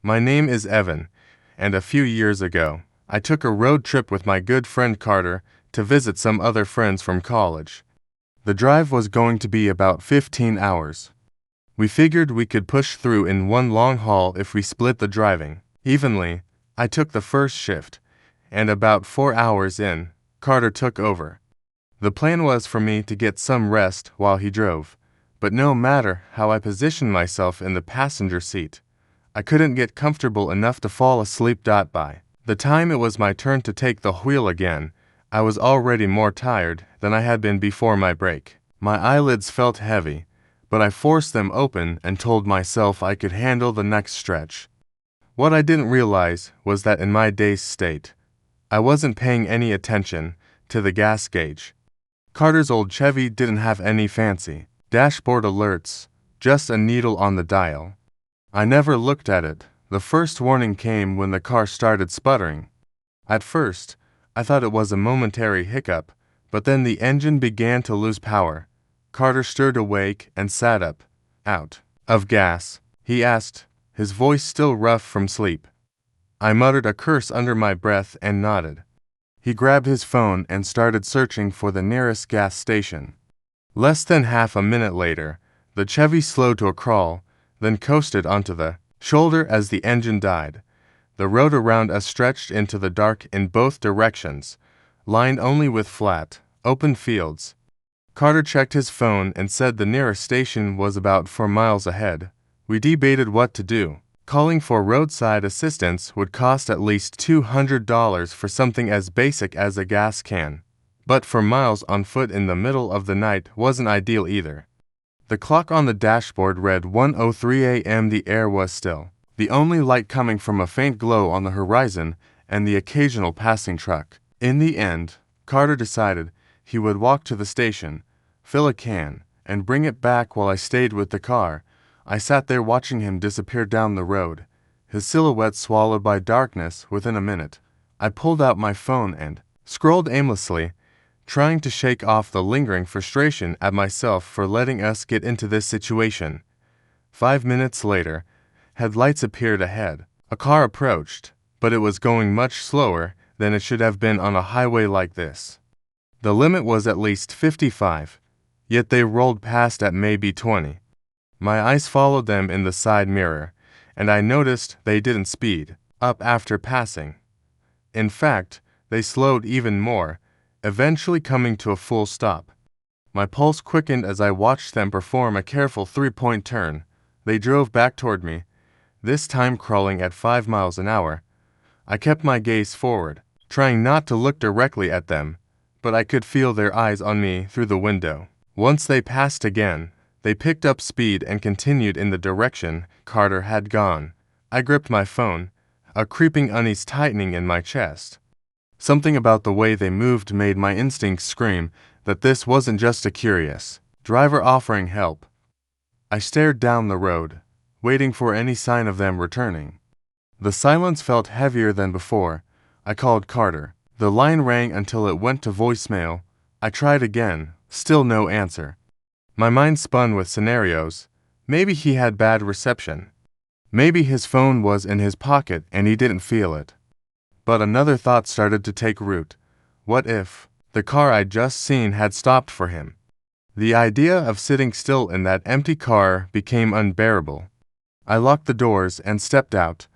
My name is Evan, and a few years ago, I took a road trip with my good friend Carter to visit some other friends from college. The drive was going to be about 15 hours. We figured we could push through in one long haul if we split the driving evenly. I took the first shift, and about 4 hours in, Carter took over. The plan was for me to get some rest while he drove, but no matter how I positioned myself in the passenger seat, I couldn't get comfortable enough to fall asleep. By the time it was my turn to take the wheel again, I was already more tired than I had been before my break. My eyelids felt heavy, but I forced them open and told myself I could handle the next stretch. What I didn't realize was that in my dazed state, I wasn't paying any attention to the gas gauge. Carter's old Chevy didn't have any fancy dashboard alerts, just a needle on the dial. I never looked at it. The first warning came when the car started sputtering. At first, I thought it was a momentary hiccup, but then the engine began to lose power. Carter stirred awake and sat up. "Out of gas?" he asked, his voice still rough from sleep. I muttered a curse under my breath and nodded. He grabbed his phone and started searching for the nearest gas station. Less than half a minute later, the Chevy slowed to a crawl, then coasted onto the shoulder as the engine died. The road around us stretched into the dark in both directions, lined only with flat, open fields. Carter checked his phone and said the nearest station was about 4 miles ahead. We debated what to do. Calling for roadside assistance would cost at least $200 for something as basic as a gas can. But for miles on foot in the middle of the night wasn't ideal either. The clock on the dashboard read 1:03 a.m. The air was still, the only light coming from a faint glow on the horizon and the occasional passing truck. In the end, Carter decided he would walk to the station, fill a can, and bring it back while I stayed with the car. I sat there watching him disappear down the road, his silhouette swallowed by darkness within a minute. I pulled out my phone and scrolled aimlessly, trying to shake off the lingering frustration at myself for letting us get into this situation. 5 minutes later, headlights appeared ahead. A car approached, but it was going much slower than it should have been on a highway like this. The limit was at least 55, yet they rolled past at maybe 20. My eyes followed them in the side mirror, and I noticed they didn't speed up after passing. In fact, they slowed even more, eventually coming to a full stop. My pulse quickened as I watched them perform a careful 3-point turn. They drove back toward me, this time crawling at 5 miles an hour. I kept my gaze forward, trying not to look directly at them, but I could feel their eyes on me through the window. Once they passed again, they picked up speed and continued in the direction Carter had gone. I gripped my phone, a creeping unease tightening in my chest. Something about the way they moved made my instincts scream that this wasn't just a curious driver offering help. I stared down the road, waiting for any sign of them returning. The silence felt heavier than before. I called Carter. The line rang until it went to voicemail. I tried again, still no answer. My mind spun with scenarios. Maybe he had bad reception. Maybe his phone was in his pocket and he didn't feel it. But another thought started to take root. What if the car I'd just seen had stopped for him? The idea of sitting still in that empty car became unbearable. I locked the doors and stepped out,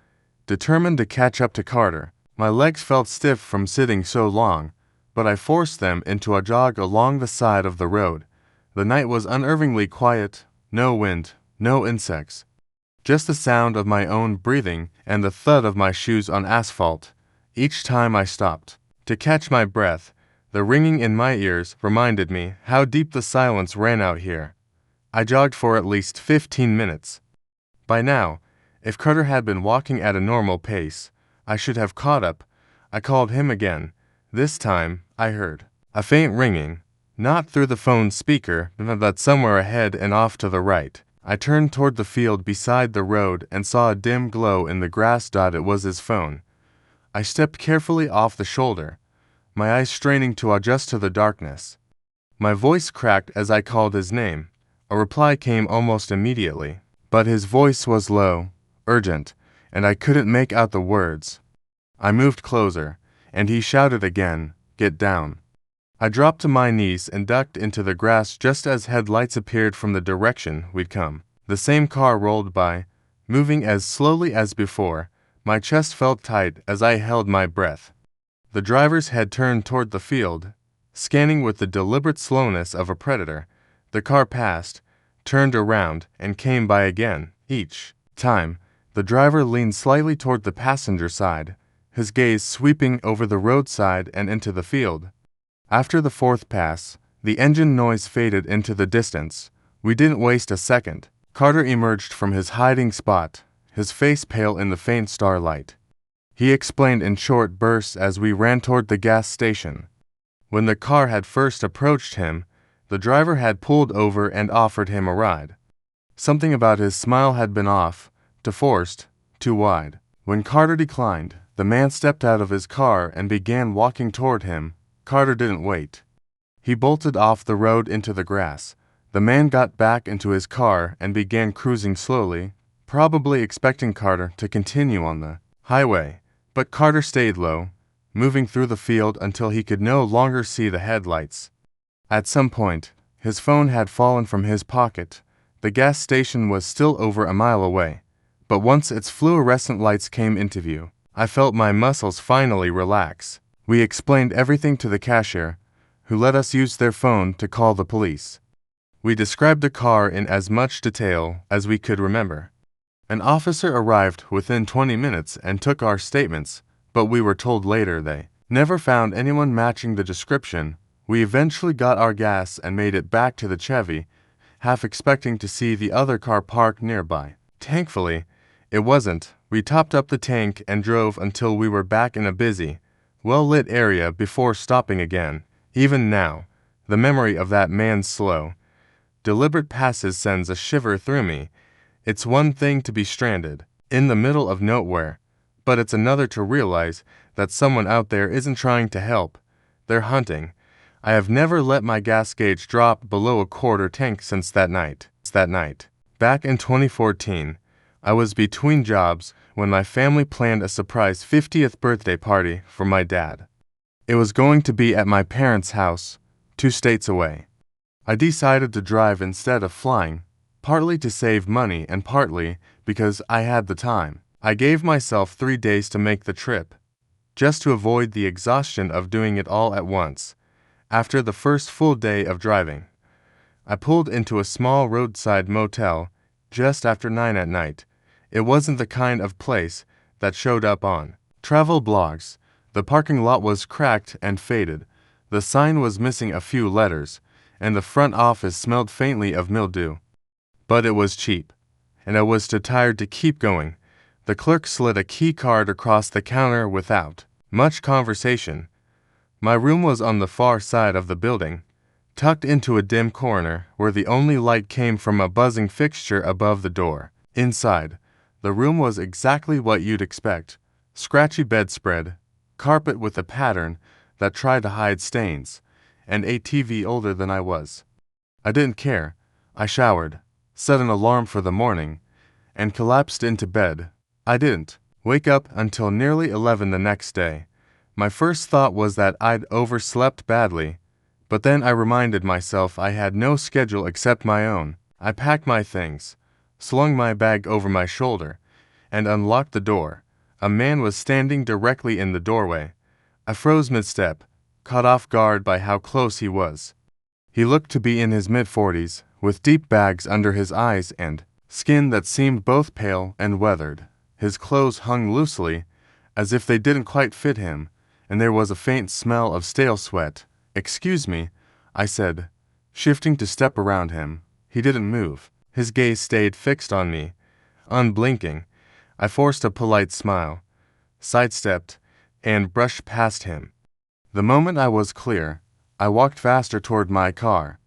determined to catch up to Carter. My legs felt stiff from sitting so long, but I forced them into a jog along the side of the road. The night was unnervingly quiet, no wind, no insects. Just the sound of my own breathing and the thud of my shoes on asphalt. Each time I stopped to catch my breath, the ringing in my ears reminded me how deep the silence ran out here. I jogged for at least 15 minutes. By now, if Carter had been walking at a normal pace, I should have caught up. I called him again. This time, I heard a faint ringing, not through the phone's speaker, but somewhere ahead and off to the right. I turned toward the field beside the road and saw a dim glow in the grass. It was his phone. I stepped carefully off the shoulder, my eyes straining to adjust to the darkness. My voice cracked as I called his name. A reply came almost immediately, but his voice was low, urgent, and I couldn't make out the words. I moved closer, and he shouted again, "Get down." I dropped to my knees and ducked into the grass just as headlights appeared from the direction we'd come. The same car rolled by, moving as slowly as before. My chest felt tight as I held my breath. The driver's head turned toward the field, scanning with the deliberate slowness of a predator. The car passed, turned around, and came by again. Each time, the driver leaned slightly toward the passenger side, his gaze sweeping over the roadside and into the field. After the fourth pass, the engine noise faded into the distance. We didn't waste a second. Carter emerged from his hiding spot, his face pale in the faint starlight. He explained in short bursts as we ran toward the gas station. When the car had first approached him, the driver had pulled over and offered him a ride. Something about his smile had been off, too forced, too wide. When Carter declined, the man stepped out of his car and began walking toward him. Carter didn't wait. He bolted off the road into the grass. The man got back into his car and began cruising slowly, probably expecting Carter to continue on the highway. But Carter stayed low, moving through the field until he could no longer see the headlights. At some point, his phone had fallen from his pocket. The gas station was still over a mile away, but once its fluorescent lights came into view, I felt my muscles finally relax. We explained everything to the cashier, who let us use their phone to call the police. We described the car in as much detail as we could remember. An officer arrived within 20 minutes and took our statements, but we were told later they never found anyone matching the description. We eventually got our gas and made it back to the Chevy, half expecting to see the other car parked nearby. Thankfully, it wasn't. We topped up the tank and drove until we were back in a busy, well-lit area before stopping again. Even now, the memory of that man's slow, deliberate passes sends a shiver through me. It's one thing to be stranded in the middle of nowhere, but it's another to realize that someone out there isn't trying to help. They're hunting. I have never let my gas gauge drop below a quarter tank since that night. Back in 2014, I was between jobs when my family planned a surprise 50th birthday party for my dad. It was going to be at my parents' house, 2 states away. I decided to drive instead of flying, partly to save money and partly because I had the time. I gave myself 3 days to make the trip, just to avoid the exhaustion of doing it all at once. After the first full day of driving, I pulled into a small roadside motel just after 9 at night. It wasn't the kind of place that showed up on travel blogs. The parking lot was cracked and faded. The sign was missing a few letters, and the front office smelled faintly of mildew. But it was cheap, and I was too tired to keep going. The clerk slid a key card across the counter without much conversation. My room was on the far side of the building, tucked into a dim corner where the only light came from a buzzing fixture above the door. Inside, the room was exactly what you'd expect. Scratchy bedspread, carpet with a pattern that tried to hide stains, and a TV older than I was. I didn't care. I showered, set an alarm for the morning, and collapsed into bed. I didn't wake up until nearly 11 the next day. My first thought was that I'd overslept badly, but then I reminded myself I had no schedule except my own. I packed my things, slung my bag over my shoulder, and unlocked the door. A man was standing directly in the doorway. I froze mid-step, caught off guard by how close he was. He looked to be in his mid-40s, with deep bags under his eyes and skin that seemed both pale and weathered. His clothes hung loosely, as if they didn't quite fit him, and there was a faint smell of stale sweat. "Excuse me," I said, shifting to step around him. He didn't move. His gaze stayed fixed on me, unblinking. I forced a polite smile, sidestepped, and brushed past him. The moment I was clear, I walked faster toward my car.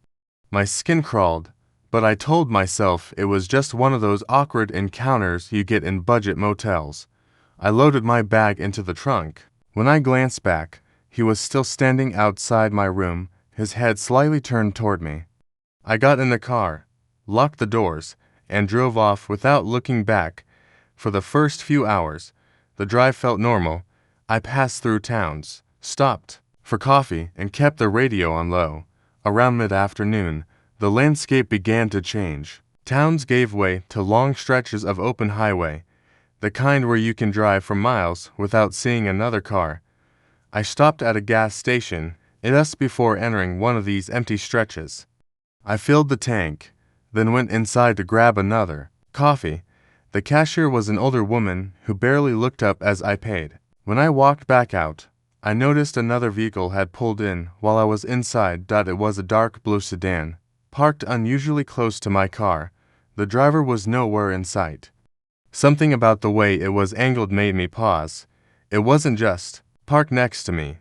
My skin crawled, but I told myself it was just one of those awkward encounters you get in budget motels. I loaded my bag into the trunk. When I glanced back, he was still standing outside my room, his head slightly turned toward me. I got in the car, locked the doors, and drove off without looking back. For the first few hours, the drive felt normal. I passed through towns, stopped for coffee, and kept the radio on low. Around mid-afternoon, the landscape began to change. Towns gave way to long stretches of open highway, the kind where you can drive for miles without seeing another car. I stopped at a gas station just before entering one of these empty stretches. I filled the tank, then went inside to grab another coffee. The cashier was an older woman who barely looked up as I paid. When I walked back out, I noticed another vehicle had pulled in while I was inside. It was a dark blue sedan, parked unusually close to my car. The driver was nowhere in sight. Something about the way it was angled made me pause. It wasn't just parked next to me.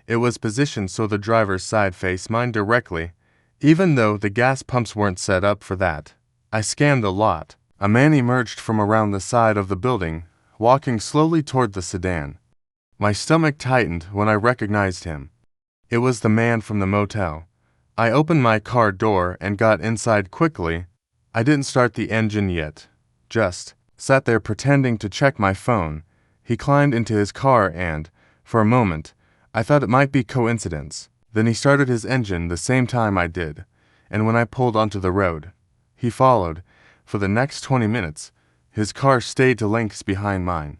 It was positioned so the driver's side faced mine directly, even though the gas pumps weren't set up for that. I scanned the lot. A man emerged from around the side of the building, walking slowly toward the sedan. My stomach tightened when I recognized him. It was the man from the motel. I opened my car door and got inside quickly. I didn't start the engine yet, just sat there pretending to check my phone. He climbed into his car and, for a moment, I thought it might be coincidence. Then he started his engine the same time I did, and when I pulled onto the road, he followed. For the next 20 minutes, his car stayed to lengths behind mine.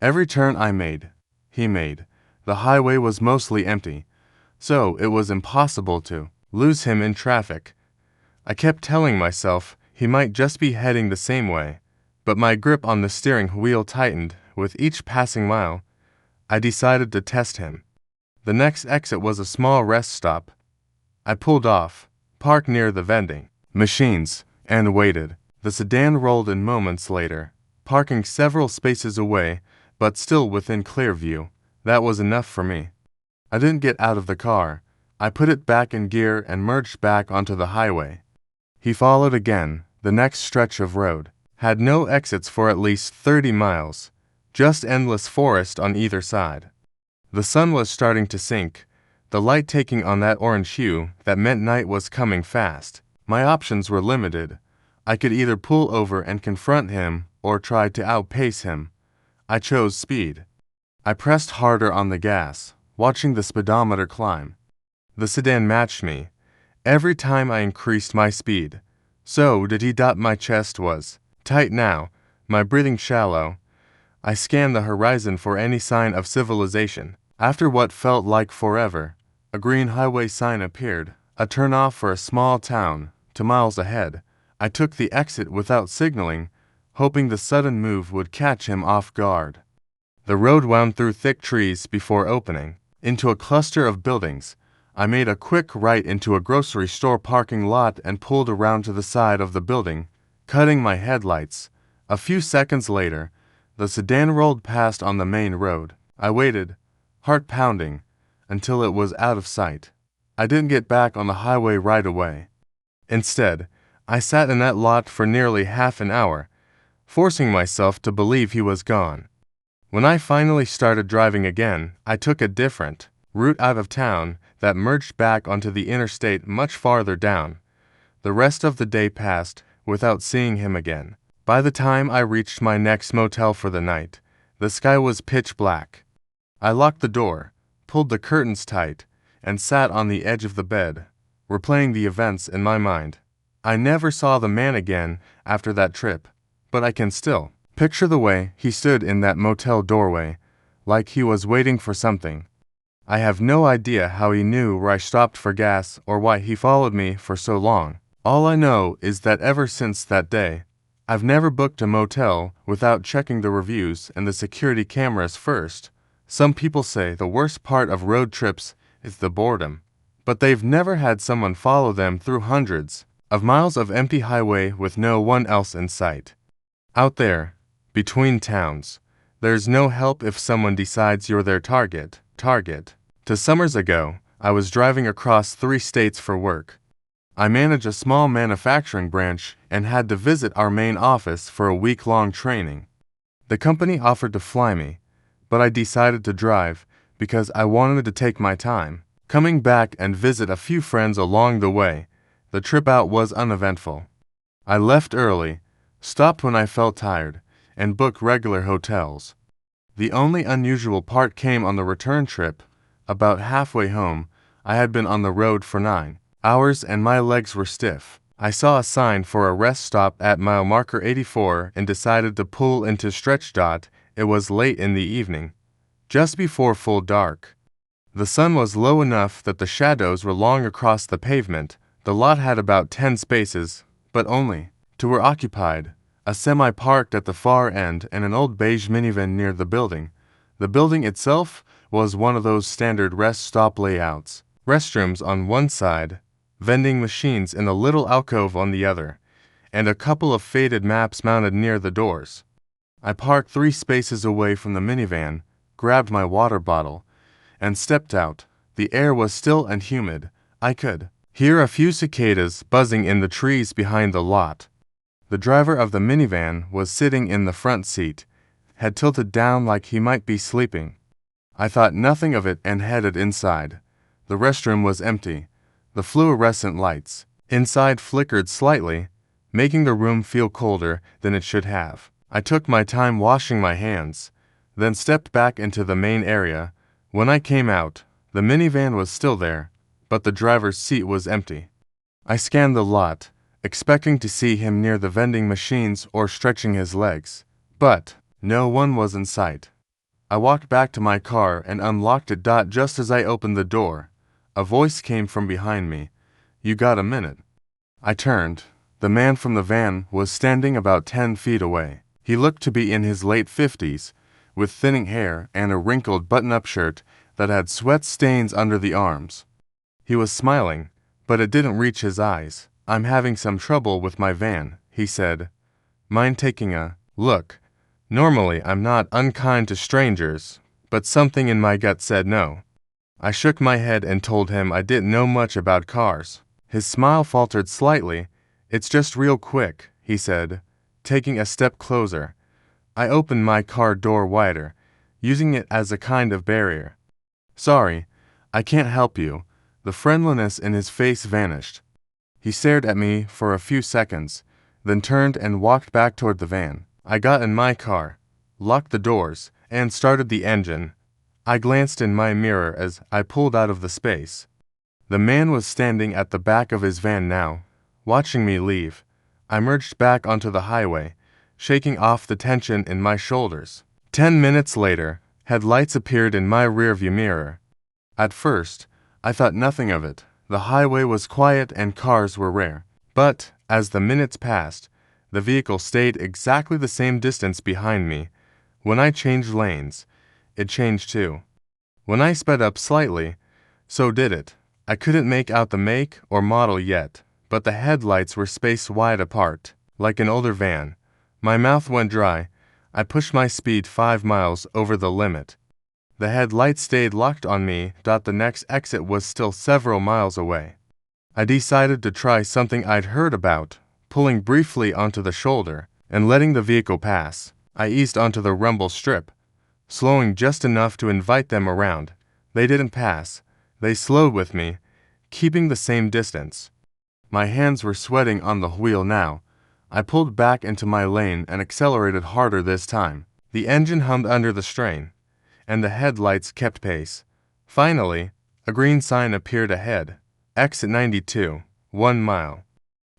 Every turn I made, he made. The highway was mostly empty, so it was impossible to lose him in traffic. I kept telling myself he might just be heading the same way, but my grip on the steering wheel tightened with each passing mile. I decided to test him. The next exit was a small rest stop. I pulled off, parked near the vending machines, and waited. The sedan rolled in moments later, parking several spaces away, but still within clear view. That was enough for me. I didn't get out of the car. I put it back in gear and merged back onto the highway. He followed again. The next stretch of road had no exits for at least 30 miles, just endless forest on either side. The sun was starting to sink, the light taking on that orange hue that meant night was coming fast. My options were limited. I could either pull over and confront him or try to outpace him. I chose speed. I pressed harder on the gas, watching the speedometer climb. The sedan matched me. Every time I increased my speed, so did he. My chest was tight now, my breathing shallow. I scanned the horizon for any sign of civilization. After what felt like forever, a green highway sign appeared, a turnoff for a small town, 2 miles ahead. I took the exit without signaling, hoping the sudden move would catch him off guard. The road wound through thick trees before opening into a cluster of buildings. I made a quick right into a grocery store parking lot and pulled around to the side of the building, cutting my headlights. A few seconds later, the sedan rolled past on the main road. I waited, heart pounding, until it was out of sight. I didn't get back on the highway right away. Instead, I sat in that lot for nearly half an hour, forcing myself to believe he was gone. When I finally started driving again, I took a different route out of town that merged back onto the interstate much farther down. The rest of the day passed without seeing him again. By the time I reached my next motel for the night, the sky was pitch black. I locked the door, pulled the curtains tight, and sat on the edge of the bed, replaying the events in my mind. I never saw the man again after that trip, but I can still picture the way he stood in that motel doorway, like he was waiting for something. I have no idea how he knew where I stopped for gas or why he followed me for so long. All I know is that ever since that day, I've never booked a motel without checking the reviews and the security cameras first. Some people say the worst part of road trips is the boredom, but they've never had someone follow them through hundreds of miles of empty highway with no one else in sight. Out there, between towns, there's no help if someone decides you're their target. 2 summers ago, I was driving across 3 states for work. I manage a small manufacturing branch and had to visit our main office for a week-long training. The company offered to fly me, but I decided to drive because I wanted to take my time, coming back and visit a few friends along the way. The trip out was uneventful. I left early, stopped when I felt tired, and book regular hotels. The only unusual part came on the return trip. About halfway home, I had been on the road for 9 hours and my legs were stiff. I saw a sign for a rest stop at mile marker 84 and decided to pull into stretch. It was late in the evening, just before full dark. The sun was low enough that the shadows were long across the pavement. The lot had about 10 spaces, but only 2 were occupied. A semi parked at the far end and an old beige minivan near the building. The building itself was one of those standard rest stop layouts. Restrooms on one side, vending machines in a little alcove on the other, and a couple of faded maps mounted near the doors. I parked 3 spaces away from the minivan, grabbed my water bottle, and stepped out. The air was still and humid. I could hear a few cicadas buzzing in the trees behind the lot. The driver of the minivan was sitting in the front seat, head tilted down like he might be sleeping. I thought nothing of it and headed inside. The restroom was empty. The fluorescent lights inside flickered slightly, making the room feel colder than it should have. I took my time washing my hands, then stepped back into the main area. When I came out, the minivan was still there, but the driver's seat was empty. I scanned the lot, expecting to see him near the vending machines or stretching his legs, but no one was in sight. I walked back to my car and unlocked it. Just as I opened the door, a voice came from behind me. "You got a minute?" I turned. The man from the van was standing about 10 feet away. He looked to be in his late 50s, with thinning hair and a wrinkled button-up shirt that had sweat stains under the arms. He was smiling, but it didn't reach his eyes. "I'm having some trouble with my van," he said. "Mind taking a look?" Normally, I'm not unkind to strangers, but something in my gut said no. I shook my head and told him I didn't know much about cars. His smile faltered slightly. "It's just real quick," he said, taking a step closer. I opened my car door wider, using it as a kind of barrier. "Sorry, I can't help you." The friendliness in his face vanished. He stared at me for a few seconds, then turned and walked back toward the van. I got in my car, locked the doors, and started the engine. I glanced in my mirror as I pulled out of the space. The man was standing at the back of his van now, watching me leave. I merged back onto the highway, shaking off the tension in my shoulders. 10 minutes later, headlights appeared in my rearview mirror. At first, I thought nothing of it. The highway was quiet and cars were rare. But, as the minutes passed, the vehicle stayed exactly the same distance behind me. When I changed lanes, it changed too. When I sped up slightly, so did it. I couldn't make out the make or model yet, but the headlights were spaced wide apart, like an older van. My mouth went dry. I pushed my speed 5 miles over the limit. The headlights stayed locked on me. The next exit was still several miles away. I decided to try something I'd heard about, pulling briefly onto the shoulder and letting the vehicle pass. I eased onto the rumble strip, slowing just enough to invite them around. They didn't pass. They slowed with me, keeping the same distance. My hands were sweating on the wheel now. I pulled back into my lane and accelerated harder this time. The engine hummed under the strain, and the headlights kept pace. Finally, a green sign appeared ahead. Exit 92, 1 mile.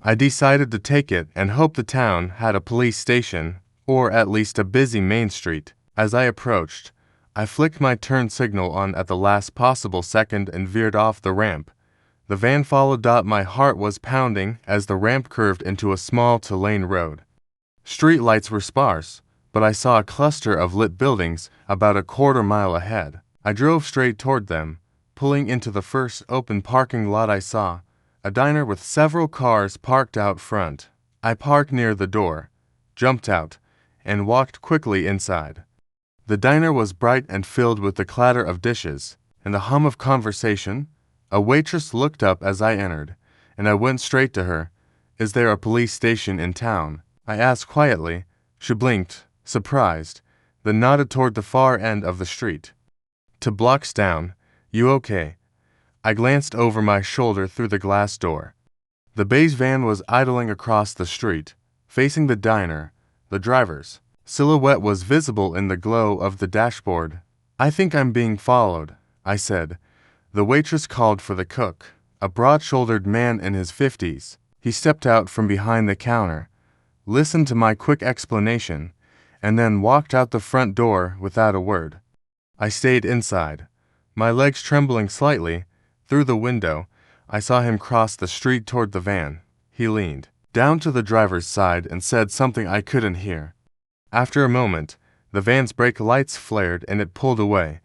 I decided to take it and hope the town had a police station, or at least a busy main street. As I approached, I flicked my turn signal on at the last possible second and veered off the ramp. The van followed. My heart was pounding as the ramp curved into a small two-lane road. Street lights were sparse, but I saw a cluster of lit buildings about a quarter mile ahead. I drove straight toward them, pulling into the first open parking lot I saw, a diner with several cars parked out front. I parked near the door, jumped out, and walked quickly inside. The diner was bright and filled with the clatter of dishes and the hum of conversation. A waitress looked up as I entered, and I went straight to her. "Is there a police station in town?" I asked quietly. She blinked, surprised, then nodded toward the far end of the street. "2 blocks down. You okay?" I glanced over my shoulder through the glass door. The beige van was idling across the street, facing the diner. The driver's silhouette was visible in the glow of the dashboard. "I think I'm being followed," I said. The waitress called for the cook, a broad-shouldered man in his 50s. He stepped out from behind the counter, listened to my quick explanation, and then walked out the front door without a word. I stayed inside, my legs trembling slightly. Through the window, I saw him cross the street toward the van. He leaned down to the driver's side and said something I couldn't hear. After a moment, the van's brake lights flared and it pulled away,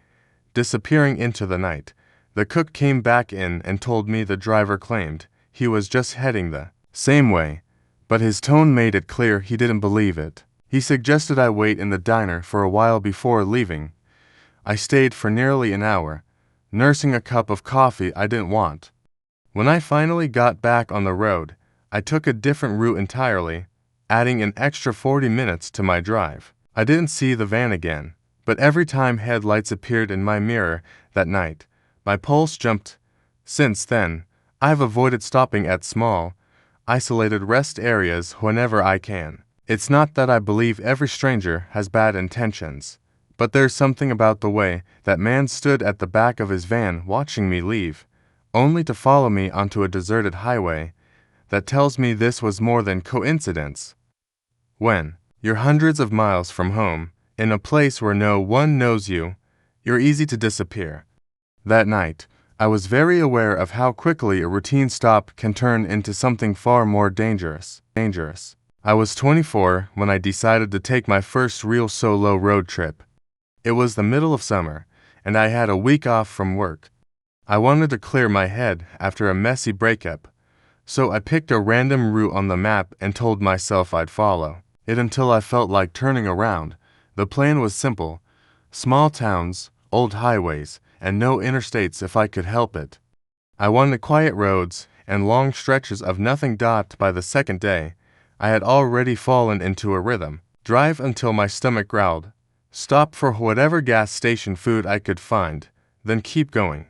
disappearing into the night. The cook came back in and told me the driver claimed he was just heading the same way, but his tone made it clear he didn't believe it. He suggested I wait in the diner for a while before leaving. I stayed for nearly an hour, nursing a cup of coffee I didn't want. When I finally got back on the road, I took a different route entirely, adding an extra 40 minutes to my drive. I didn't see the van again, but every time headlights appeared in my mirror that night, my pulse jumped. Since then, I've avoided stopping at small, isolated rest areas whenever I can. It's not that I believe every stranger has bad intentions, but there's something about the way that man stood at the back of his van watching me leave, only to follow me onto a deserted highway, that tells me this was more than coincidence. When you're hundreds of miles from home, in a place where no one knows you, you're easy to disappear. That night, I was very aware of how quickly a routine stop can turn into something far more dangerous. I was 24 when I decided to take my first real solo road trip. It was the middle of summer, and I had a week off from work. I wanted to clear my head after a messy breakup, so I picked a random route on the map and told myself I'd follow it until I felt like turning around. The plan was simple: small towns, old highways, and no interstates if I could help it. I wanted quiet roads and long stretches of nothing. By the second day, I had already fallen into a rhythm. Drive until my stomach growled, stop for whatever gas station food I could find, then keep going.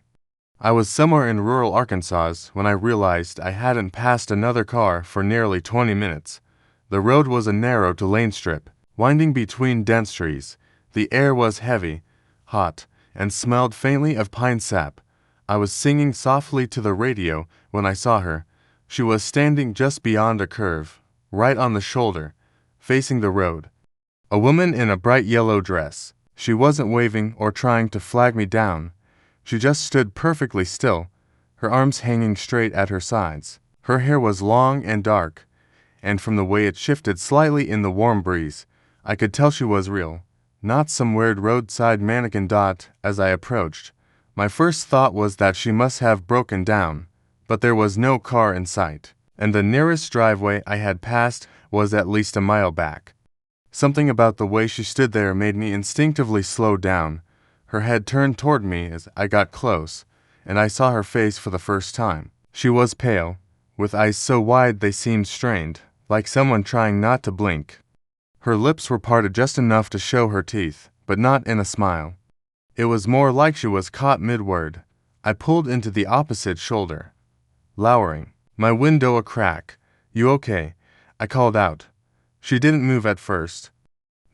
I was somewhere in rural Arkansas when I realized I hadn't passed another car for nearly 20 minutes. The road was a narrow two-lane strip, winding between dense trees. The air was heavy, hot, and smelled faintly of pine sap. I was singing softly to the radio when I saw her. She was standing just beyond a curve, right on the shoulder, facing the road. A woman in a bright yellow dress. She wasn't waving or trying to flag me down. She just stood perfectly still, her arms hanging straight at her sides. Her hair was long and dark, and from the way it shifted slightly in the warm breeze, I could tell she was real, not some weird roadside mannequin. As I approached, my first thought was that she must have broken down, but there was no car in sight, and the nearest driveway I had passed was at least a mile back. Something about the way she stood there made me instinctively slow down. Her head turned toward me as I got close, and I saw her face for the first time. She was pale, with eyes so wide they seemed strained, like someone trying not to blink. Her lips were parted just enough to show her teeth, but not in a smile. It was more like she was caught mid-word. I pulled into the opposite shoulder, lowering, my window a crack. "You okay?" I called out. She didn't move at first.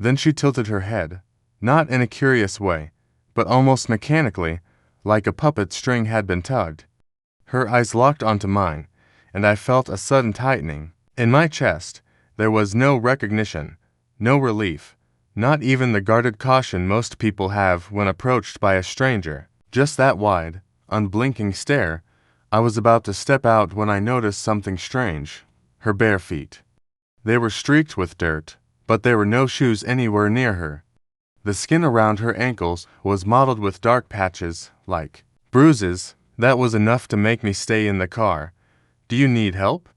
Then she tilted her head, not in a curious way, but almost mechanically, like a puppet string had been tugged. Her eyes locked onto mine, and I felt a sudden tightening. In my chest, there was no recognition, no relief, not even the guarded caution most people have when approached by a stranger. Just that wide, unblinking stare. I was about to step out when I noticed something strange. Her bare feet. They were streaked with dirt, but there were no shoes anywhere near her. The skin around her ankles was mottled with dark patches, like bruises. That was enough to make me stay in the car. "Do you need help?"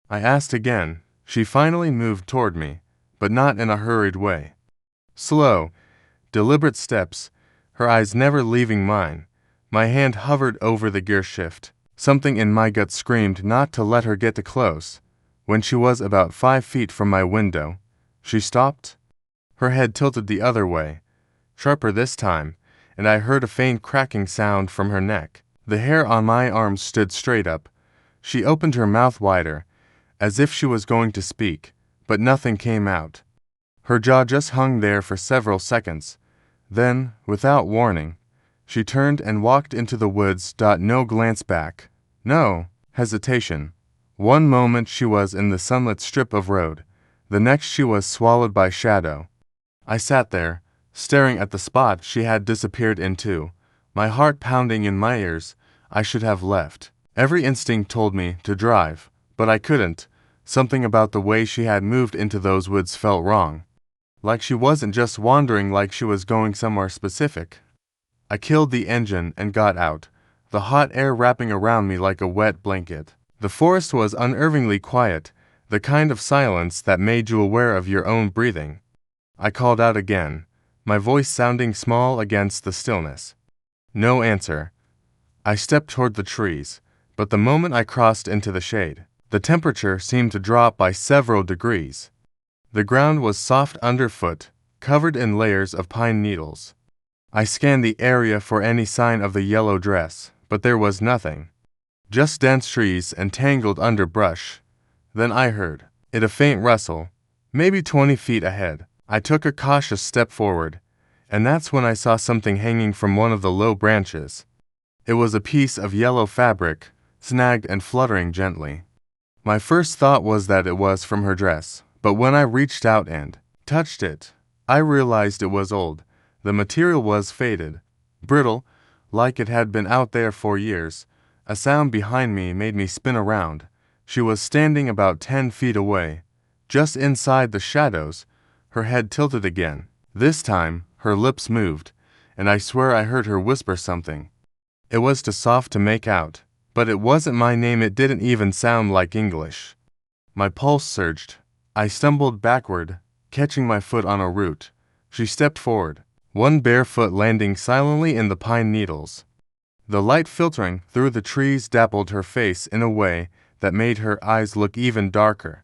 I asked again. She finally moved toward me, but not in a hurried way. Slow, deliberate steps, her eyes never leaving mine. My hand hovered over the gear shift. Something in my gut screamed not to let her get too close. When she was about 5 feet from my window, she stopped. Her head tilted the other way, sharper this time, and I heard a faint cracking sound from her neck. The hair on my arms stood straight up. She opened her mouth wider, as if she was going to speak, but nothing came out. Her jaw just hung there for several seconds. Then, without warning, she turned and walked into the woods. No glance back. No hesitation. One moment she was in the sunlit strip of road. The next she was swallowed by shadow. I sat there, staring at the spot she had disappeared into, my heart pounding in my ears. I should have left. Every instinct told me to drive, but I couldn't. Something about the way she had moved into those woods felt wrong. Like she wasn't just wandering, like she was going somewhere specific. I killed the engine and got out, the hot air wrapping around me like a wet blanket. The forest was unnervingly quiet, the kind of silence that made you aware of your own breathing. I called out again, my voice sounding small against the stillness. No answer. I stepped toward the trees, but the moment I crossed into the shade, the temperature seemed to drop by several degrees. The ground was soft underfoot, covered in layers of pine needles. I scanned the area for any sign of the yellow dress, but there was nothing. Just dense trees and tangled underbrush. Then I heard it, a faint rustle, maybe 20 feet ahead. I took a cautious step forward, and that's when I saw something hanging from one of the low branches. It was a piece of yellow fabric, snagged and fluttering gently. My first thought was that it was from her dress, but when I reached out and touched it, I realized it was old. The material was faded, brittle, like it had been out there for years. A sound behind me made me spin around. She was standing about 10 feet away, just inside the shadows, her head tilted again. This time, her lips moved, and I swear I heard her whisper something. It was too soft to make out, but it wasn't my name. It didn't even sound like English. My pulse surged. I stumbled backward, catching my foot on a root. She stepped forward, one bare foot landing silently in the pine needles. The light filtering through the trees dappled her face in a way that made her eyes look even darker.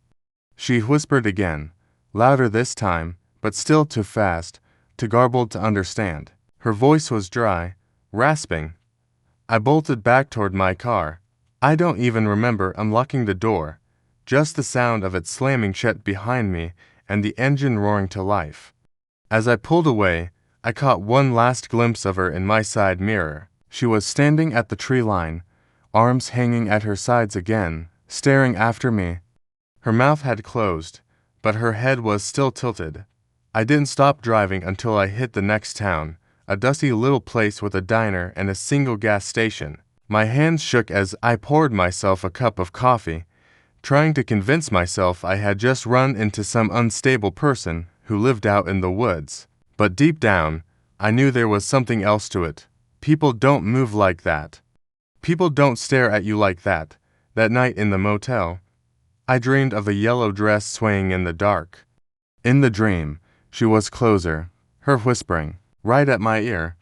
She whispered again, louder this time, but still too fast, too garbled to understand. Her voice was dry, rasping. I bolted back toward my car. I don't even remember unlocking the door, just the sound of it slamming shut behind me and the engine roaring to life. As I pulled away, I caught one last glimpse of her in my side mirror. She was standing at the tree line, arms hanging at her sides again, staring after me. Her mouth had closed, but her head was still tilted. I didn't stop driving until I hit the next town, a dusty little place with a diner and a single gas station. My hands shook as I poured myself a cup of coffee, trying to convince myself I had just run into some unstable person who lived out in the woods. But deep down, I knew there was something else to it. People don't move like that. People don't stare at you like that. That night in the motel, I dreamed of a yellow dress swaying in the dark. In the dream, she was closer, her whispering, right at my ear.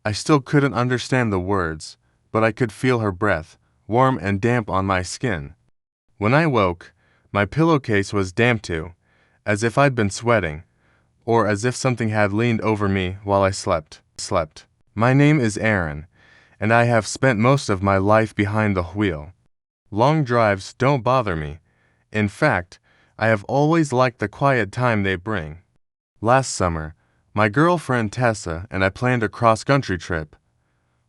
I still couldn't understand the words, but I could feel her breath, warm and damp on my skin. When I woke, my pillowcase was damp too, as if I'd been sweating, or as if something had leaned over me while I slept. My name is Aaron, and I have spent most of my life behind the wheel. Long drives don't bother me. In fact, I have always liked the quiet time they bring. Last summer, my girlfriend Tessa and I planned a cross-country trip.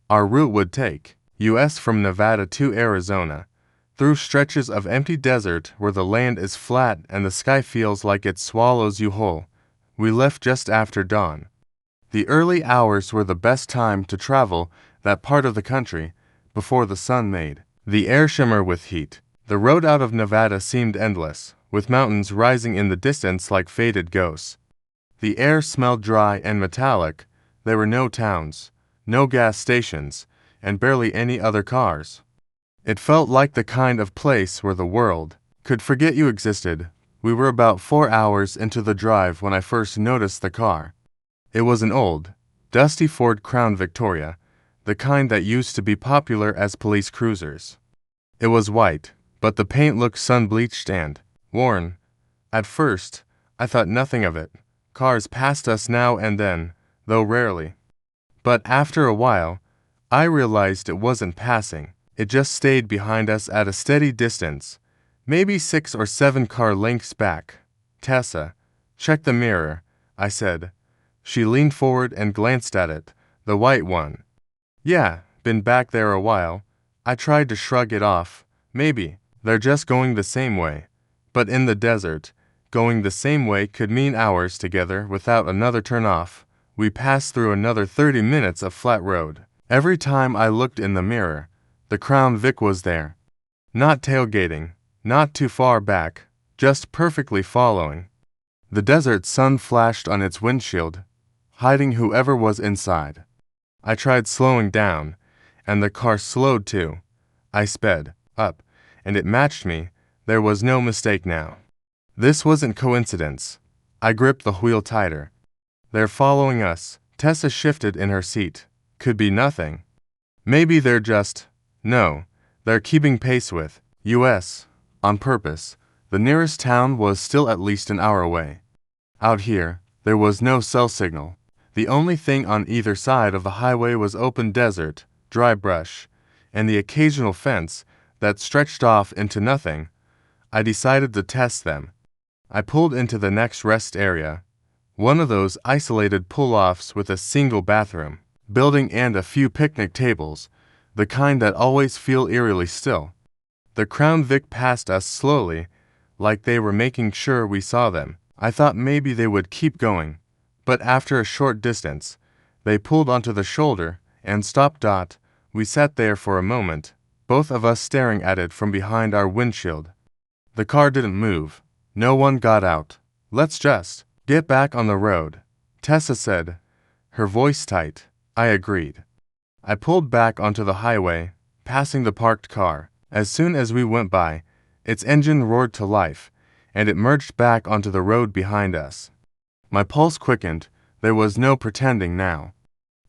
Our route would take US from Nevada to Arizona, through stretches of empty desert where the land is flat and the sky feels like it swallows you whole. We left just after dawn. The early hours were the best time to travel that part of the country, before the sun made the air shimmer with heat. The road out of Nevada seemed endless, with mountains rising in the distance like faded ghosts. The air smelled dry and metallic. There were no towns, no gas stations, and barely any other cars. It felt like the kind of place where the world could forget you existed. We were about 4 hours into the drive when I first noticed the car. It was an old, dusty Ford Crown Victoria, the kind that used to be popular as police cruisers. It was white, but the paint looked sun-bleached and worn. At first, I thought nothing of it. Cars passed us now and then, though rarely. But after a while, I realized it wasn't passing. It just stayed behind us at a steady distance, maybe 6 or 7 car lengths back. Tessa, Check the mirror, I said. She leaned forward and glanced at it, the white one. Yeah, been back there a while. I tried to shrug it off. Maybe they're just going the same way. But in the desert, going the same way could mean hours together without another turnoff. We passed through another 30 minutes of flat road. Every time I looked in the mirror, the Crown Vic was there. Not tailgating, not too far back, just perfectly following. The desert sun flashed on its windshield, hiding whoever was inside. I tried slowing down, and the car slowed too. I sped up, and it matched me. There was no mistake now. This wasn't coincidence. I gripped the wheel tighter. They're following us. Tessa shifted in her seat. Could be nothing. Maybe they're just... No, they're keeping pace with US. On purpose. The nearest town was still at least an hour away. Out here, there was no cell signal. The only thing on either side of the highway was open desert, dry brush, and the occasional fence that stretched off into nothing. I decided to test them. I pulled into the next rest area, one of those isolated pull-offs with a single bathroom, building and a few picnic tables, the kind that always feel eerily still. The Crown Vic passed us slowly, like they were making sure we saw them. I thought maybe they would keep going, but after a short distance, they pulled onto the shoulder and stopped. We sat there for a moment, both of us staring at it from behind our windshield. The car didn't move. No one got out. Let's just get back on the road, Tessa said, her voice tight. I agreed. I pulled back onto the highway, passing the parked car. As soon as we went by, its engine roared to life, and it merged back onto the road behind us. My pulse quickened. There was no pretending now.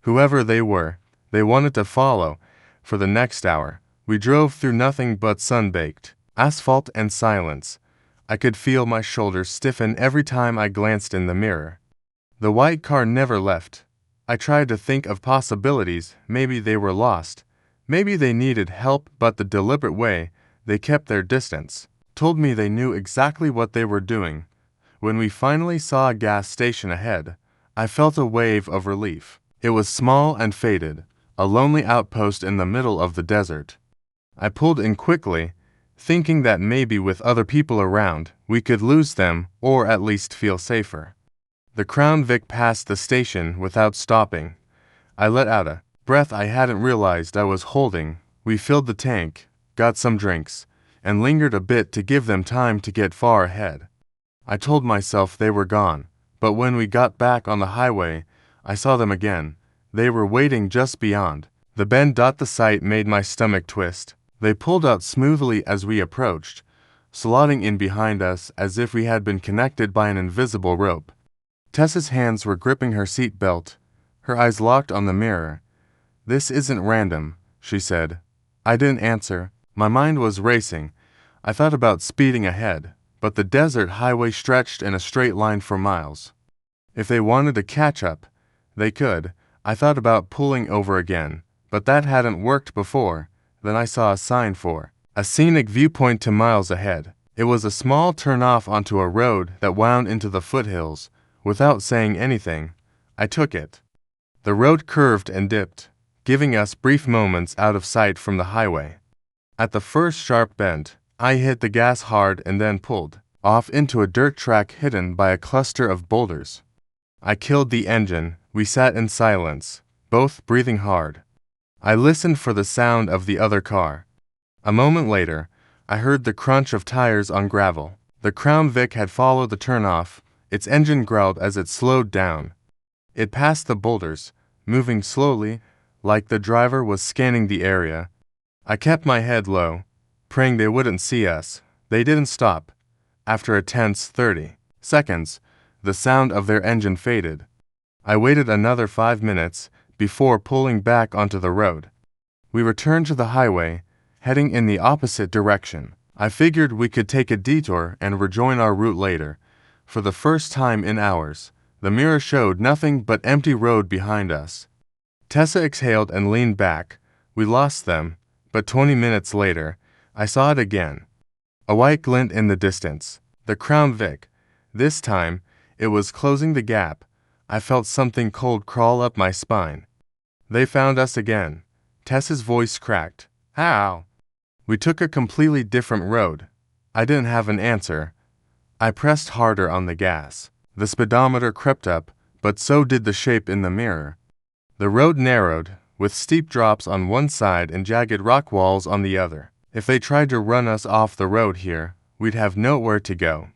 Whoever they were, they wanted to follow. For the next hour, we drove through nothing but sun-baked asphalt and silence. I could feel my shoulders stiffen every time I glanced in the mirror. The white car never left. I tried to think of possibilities. Maybe they were lost. Maybe they needed help, but the deliberate way they kept their distance told me they knew exactly what they were doing. When we finally saw a gas station ahead, I felt a wave of relief. It was small and faded, a lonely outpost in the middle of the desert. I pulled in quickly, thinking that maybe with other people around, we could lose them or at least feel safer. The Crown Vic passed the station without stopping. I let out a breath I hadn't realized I was holding. We filled the tank, got some drinks, and lingered a bit to give them time to get far ahead. I told myself they were gone, but when we got back on the highway, I saw them again. They were waiting just beyond the bend. The sight made my stomach twist. They pulled out smoothly as we approached, slotting in behind us as if we had been connected by an invisible rope. Tessa's hands were gripping her seat belt, her eyes locked on the mirror. "This isn't random," she said. I didn't answer. My mind was racing. I thought about speeding ahead, but the desert highway stretched in a straight line for miles. If they wanted to catch up, they could. I thought about pulling over again, but that hadn't worked before. Then I saw a sign for a scenic viewpoint 2 miles ahead. It was a small turn-off onto a road that wound into the foothills. Without saying anything, I took it. The road curved and dipped, giving us brief moments out of sight from the highway. At the first sharp bend, I hit the gas hard and then pulled off into a dirt track hidden by a cluster of boulders. I killed the engine. We sat in silence, both breathing hard. I listened for the sound of the other car. A moment later, I heard the crunch of tires on gravel. The Crown Vic had followed the turnoff. Its engine growled as it slowed down. It passed the boulders, moving slowly, like the driver was scanning the area. I kept my head low, praying they wouldn't see us. They didn't stop. After a tense 30 seconds, the sound of their engine faded. I waited another 5 minutes before pulling back onto the road. We returned to the highway, heading in the opposite direction. I figured we could take a detour and rejoin our route later. For the first time in hours, the mirror showed nothing but empty road behind us. Tessa exhaled and leaned back. We lost them, but 20 minutes later, I saw it again. A white glint in the distance. The Crown Vic. This time, It was closing the gap. I felt something cold crawl up my spine. They found us again. Tess's voice cracked. How? We took a completely different road. I didn't have an answer. I pressed harder on the gas. The speedometer crept up, but so did the shape in the mirror. The road narrowed, with steep drops on one side and jagged rock walls on the other. If they tried to run us off the road here, we'd have nowhere to go.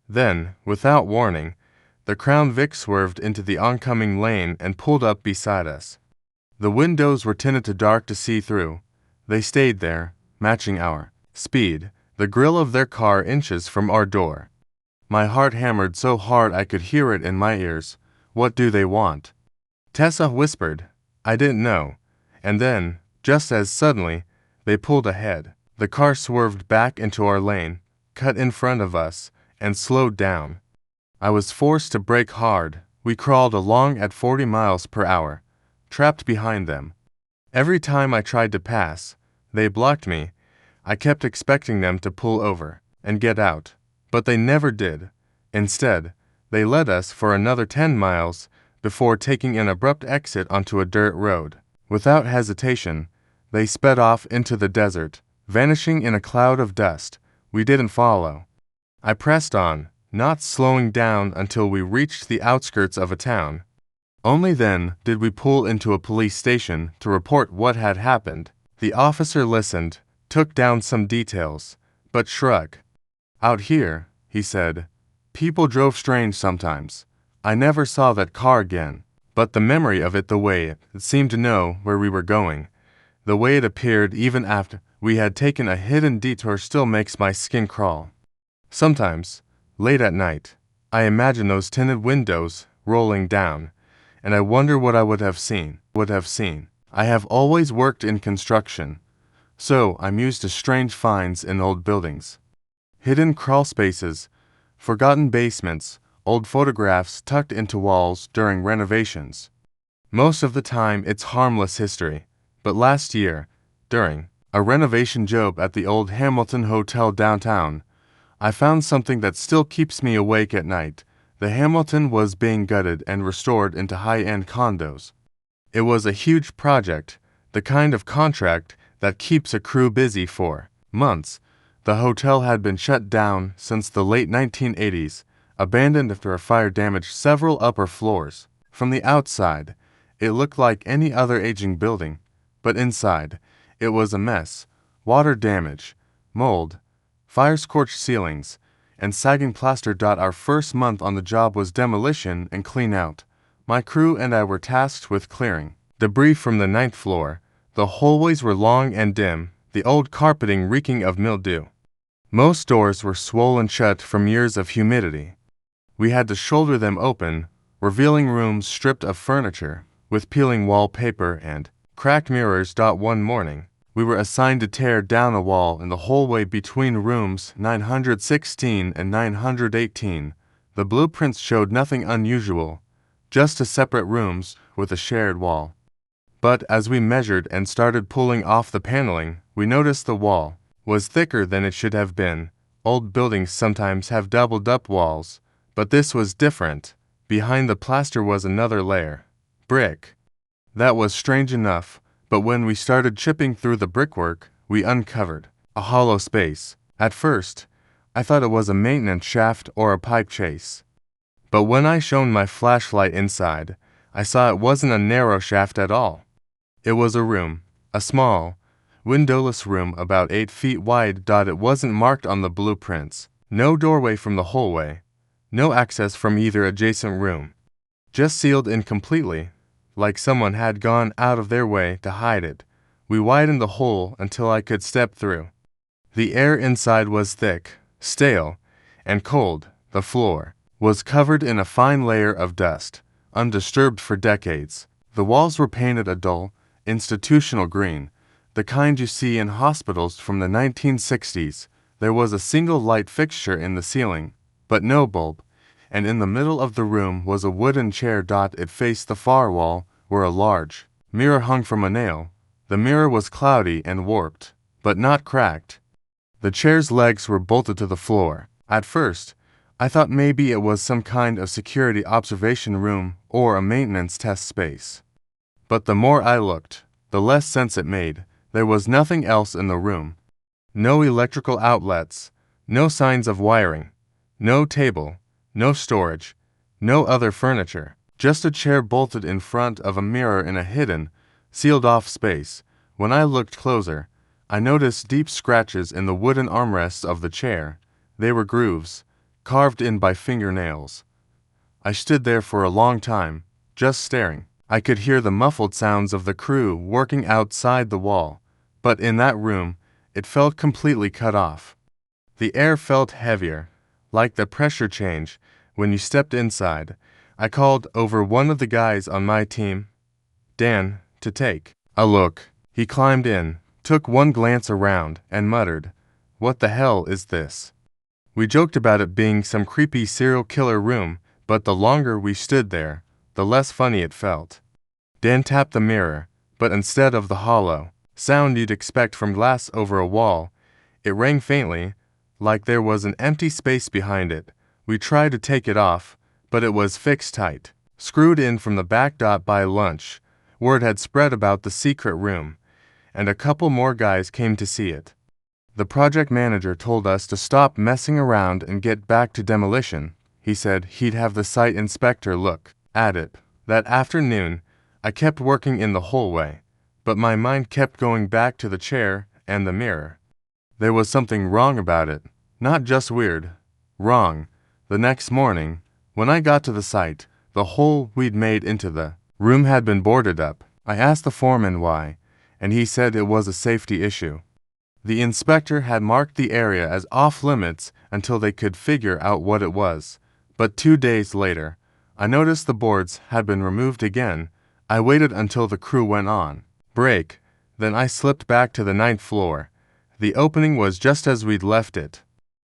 Then, without warning, the Crown Vic swerved into the oncoming lane and pulled up beside us. The windows were tinted to dark to see through. They stayed there, matching our speed, the grill of their car inches from our door. My heart hammered so hard I could hear it in my ears. What do they want? Tessa whispered. I didn't know. And then, just as suddenly, they pulled ahead. The car swerved back into our lane, cut in front of us, and slowed down. I was forced to brake hard. We crawled along at 40 miles per hour, trapped behind them. Every time I tried to pass, they blocked me. I kept expecting them to pull over and get out, but they never did. Instead, they led us for another 10 miles before taking an abrupt exit onto a dirt road. Without hesitation, they sped off into the desert, vanishing in a cloud of dust. We didn't follow. I pressed on, not slowing down until we reached the outskirts of a town. Only then did we pull into a police station to report what had happened. The officer listened, took down some details, but shrugged. Out here, he said, people drove strange sometimes. I never saw that car again, but the memory of it, the way it seemed to know where we were going, the way it appeared even after we had taken a hidden detour still makes my skin crawl. Sometimes, late at night, I imagine those tinted windows rolling down, and I wonder what I would have seen. I have always worked in construction, so I'm used to strange finds in old buildings. Hidden crawl spaces, forgotten basements, old photographs tucked into walls during renovations. Most of the time it's harmless history, but last year, during a renovation job at the old Hamilton Hotel downtown, I found something that still keeps me awake at night. The Hamilton was being gutted and restored into high-end condos. It was a huge project, the kind of contract that keeps a crew busy for months. The hotel had been shut down since the late 1980s, abandoned after a fire damaged several upper floors. From the outside, it looked like any other aging building, but inside, it was a mess. Water damage, mold, fire-scorched ceilings, and sagging plaster. Our first month on the job was demolition and clean out. My crew and I were tasked with clearing debris from the 9th floor. The hallways were long and dim, the old carpeting reeking of mildew. Most doors were swollen shut from years of humidity. We had to shoulder them open, revealing rooms stripped of furniture, with peeling wallpaper and cracked mirrors. One morning, we were assigned to tear down a wall in the hallway between rooms 916 and 918. The blueprints showed nothing unusual, just separate rooms with a shared wall. But as we measured and started pulling off the paneling, we noticed the wall was thicker than it should have been. Old buildings sometimes have doubled-up walls, but this was different. Behind the plaster was another layer, brick. That was strange enough, but when we started chipping through the brickwork, we uncovered a hollow space. At first, I thought it was a maintenance shaft or a pipe chase. But when I shone my flashlight inside, I saw it wasn't a narrow shaft at all. It was a room, a small, windowless room about 8 feet wide. It wasn't marked on the blueprints. No doorway from the hallway, no access from either adjacent room. Just sealed in completely, like someone had gone out of their way to hide it. We widened the hole until I could step through. The air inside was thick, stale, and cold. The floor was covered in a fine layer of dust, undisturbed for decades. The walls were painted a dull, institutional green, the kind you see in hospitals from the 1960s. There was a single light fixture in the ceiling, but no bulb, and in the middle of the room was a wooden chair. It faced the far wall, where a large mirror hung from a nail. The mirror was cloudy and warped, but not cracked. The chair's legs were bolted to the floor. At first, I thought maybe it was some kind of security observation room or a maintenance test space. But the more I looked, the less sense it made. There was nothing else in the room. No electrical outlets, no signs of wiring, no table, no storage, no other furniture. Just a chair bolted in front of a mirror in a hidden, sealed-off space. When I looked closer, I noticed deep scratches in the wooden armrests of the chair. They were grooves, carved in by fingernails. I stood there for a long time, just staring. I could hear the muffled sounds of the crew working outside the wall, but in that room, it felt completely cut off. The air felt heavier, like the pressure change when you stepped inside. I called over one of the guys on my team, Dan, to take a look. He climbed in, took one glance around, and muttered, "What the hell is this?" We joked about it being some creepy serial killer room, but the longer we stood there, the less funny it felt. Dan tapped the mirror, but instead of the hollow sound you'd expect from glass over a wall, it rang faintly, like there was an empty space behind it. We tried to take it off, but it was fixed tight, screwed in from the back. By lunch, word had spread about the secret room, and a couple more guys came to see it. The project manager told us to stop messing around and get back to demolition. He said he'd have the site inspector look at it. That afternoon, I kept working in the hallway, but my mind kept going back to the chair and the mirror. There was something wrong about it, not just weird, wrong. The next morning, when I got to the site, the hole we'd made into the room had been boarded up. I asked the foreman why, and he said it was a safety issue. The inspector had marked the area as off-limits until they could figure out what it was. But 2 days later, I noticed the boards had been removed again. I waited until the crew went on break, then I slipped back to the 9th floor. The opening was just as we'd left it.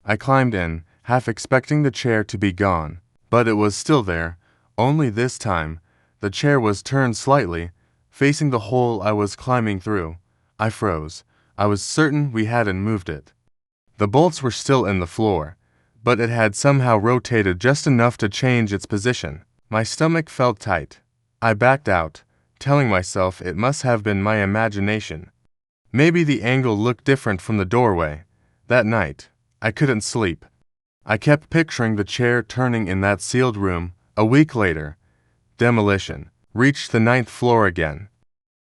I climbed in, half expecting the chair to be gone, but it was still there, only this time, the chair was turned slightly, facing the hole I was climbing through. I froze. I was certain we hadn't moved it. The bolts were still in the floor, but it had somehow rotated just enough to change its position. My stomach felt tight. I backed out, telling myself it must have been my imagination. Maybe the angle looked different from the doorway. That night, I couldn't sleep. I kept picturing the chair turning in that sealed room. A week later, demolition reached the 9th floor again.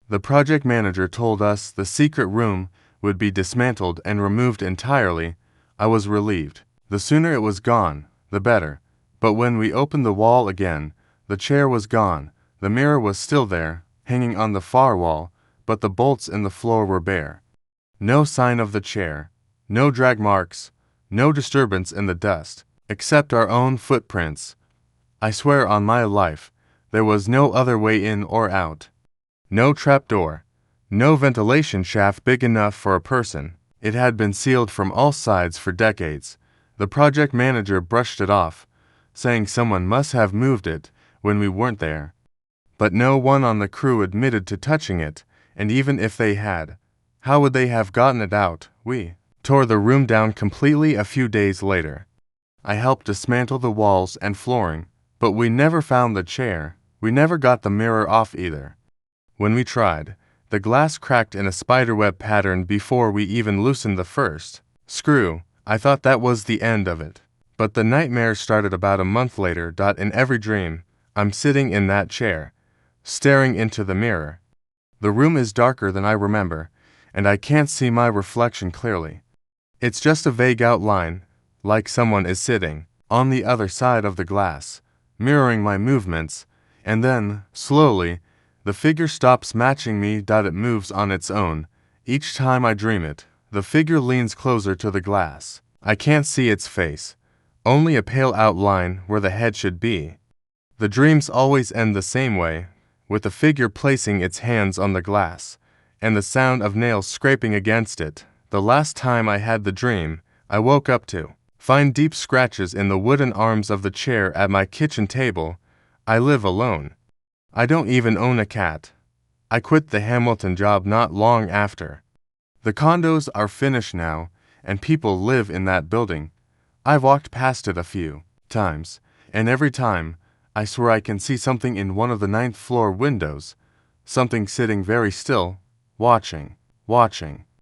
The project manager told us the secret room would be dismantled and removed entirely. I was relieved. The sooner it was gone, the better. But when we opened the wall again, the chair was gone. The mirror was still there, hanging on the far wall, but the bolts in the floor were bare. No sign of the chair, no drag marks, no disturbance in the dust, except our own footprints. I swear on my life, there was no other way in or out. No trapdoor, no ventilation shaft big enough for a person. It had been sealed from all sides for decades. The project manager brushed it off, saying someone must have moved it when we weren't there. But no one on the crew admitted to touching it, and even if they had, how would they have gotten it out? We tore the room down completely a few days later. I helped dismantle the walls and flooring, but we never found the chair. We never got the mirror off either. When we tried, the glass cracked in a spiderweb pattern before we even loosened the first screw. I thought that was the end of it. But the nightmare started about a month later. In every dream, I'm sitting in that chair, staring into the mirror. The room is darker than I remember, and I can't see my reflection clearly. It's just a vague outline, like someone is sitting on the other side of the glass, mirroring my movements, and then, slowly, the figure stops matching me. It moves on its own. Each time I dream it, the figure leans closer to the glass. I can't see its face, only a pale outline where the head should be. The dreams always end the same way, with the figure placing its hands on the glass, and the sound of nails scraping against it. The last time I had the dream, I woke up to find deep scratches in the wooden arms of the chair at my kitchen table. I live alone. I don't even own a cat. I quit the Hamilton job not long after. The condos are finished now, and people live in that building. I've walked past it a few times, and every time, I swear I can see something in one of the ninth floor windows, something sitting very still, watching.